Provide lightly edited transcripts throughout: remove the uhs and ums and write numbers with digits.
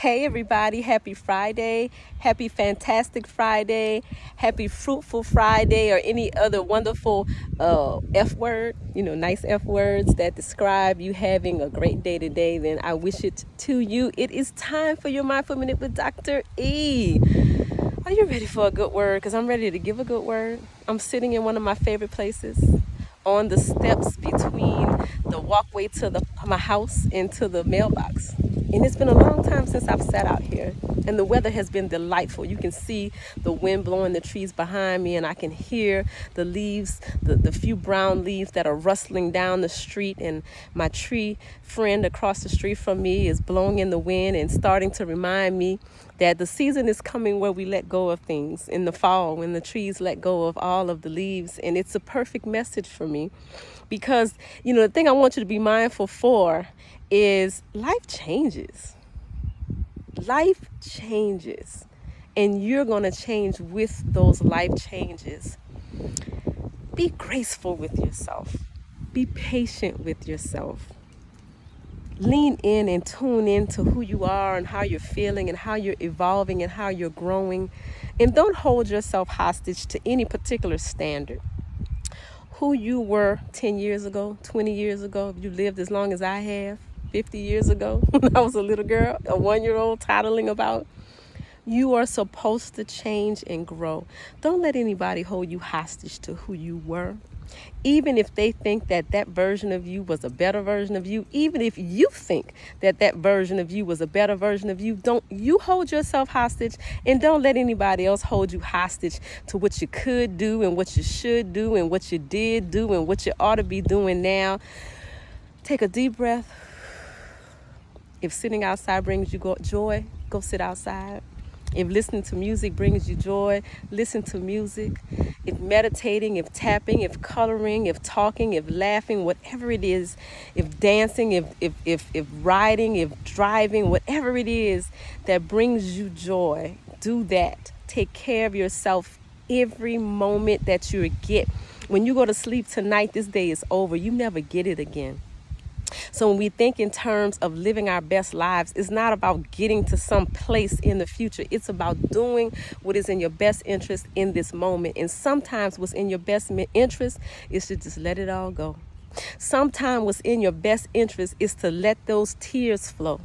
Hey everybody, happy Friday, happy fantastic Friday, happy fruitful Friday, or any other wonderful F word, nice F words that describe you having a great day today. Then I wish it to you. It is time for your Mindful Minute with Dr. E. Are you ready for a good word? Because I'm ready to give a good word. I'm sitting in one of my favorite places on the steps between the walkway to my house and to the mailbox. And it's been a long time since I've sat out here. And the weather has been delightful. You can see the wind blowing the trees behind me, and I can hear the leaves, the few brown leaves that are rustling down the street. And my tree friend across the street from me is blowing in the wind and starting to remind me that the season is coming where we let go of things in the fall, when the trees let go of all of the leaves. And it's a perfect message for me because, the thing I want you to be mindful for is life changes. Life changes, and you're going to change with those life changes. Be graceful with yourself. Be patient with yourself. Lean in and tune in to who you are and how you're feeling and how you're evolving and how you're growing. And don't hold yourself hostage to any particular standard. Who you were 10 years ago, 20 years ago, if you lived as long as I have, 50 years ago when I was a little girl, a 1-year-old toddling about. You are supposed to change and grow. Don't let anybody hold you hostage to who you were. Even if they think that version of you was a better version of you, even if you think that version of you was a better version of you, don't you hold yourself hostage, and don't let anybody else hold you hostage to what you could do and what you should do and what you did do and what you ought to be doing now. Take a deep breath. If sitting outside brings you joy, go sit outside. If listening to music brings you joy, listen to music. If meditating, if tapping, if coloring, if talking, if laughing, whatever it is, if dancing, if riding, if driving, whatever it is that brings you joy, do that. Take care of yourself every moment that you get. When you go to sleep tonight, this day is over. You never get it again. So when we think in terms of living our best lives, it's not about getting to some place in the future. It's about doing what is in your best interest in this moment. And sometimes what's in your best interest is to just let it all go. Sometimes what's in your best interest is to let those tears flow.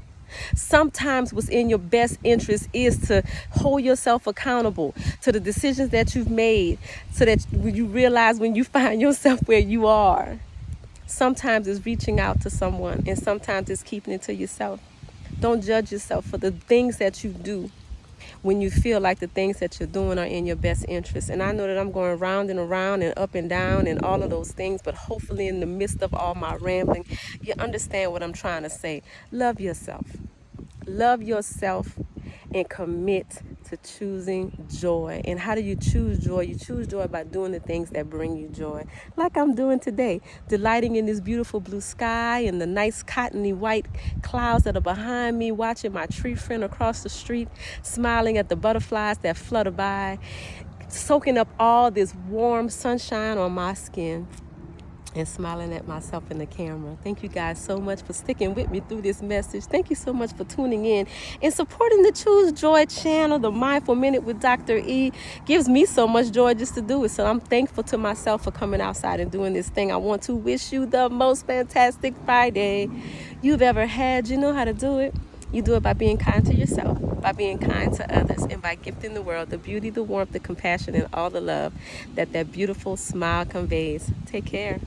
Sometimes what's in your best interest is to hold yourself accountable to the decisions that you've made, so that when you realize when you find yourself where you are. Sometimes it's reaching out to someone, and sometimes it's keeping it to yourself. Don't judge yourself for the things that you do when you feel like the things that you're doing are in your best interest. And I know that I'm going round and around and up and down and all of those things, but hopefully in the midst of all my rambling, you understand what I'm trying to say. Love yourself. Love yourself and commit to choosing joy. And how do you choose joy? You choose joy by doing the things that bring you joy. Like I'm doing today, delighting in this beautiful blue sky and the nice cottony white clouds that are behind me, watching my tree friend across the street, smiling at the butterflies that flutter by, soaking up all this warm sunshine on my skin, and smiling at myself in the camera. Thank you guys so much for sticking with me through this message. Thank you so much for tuning in and supporting the Choose Joy channel. The Mindful Minute with Dr. E gives me so much joy just to do it. So I'm thankful to myself for coming outside and doing this thing. I want to wish you the most fantastic Friday you've ever had. You know how to do it. You do it by being kind to yourself, by being kind to others, and by gifting the world the beauty, the warmth, the compassion, and all the love that beautiful smile conveys. Take care.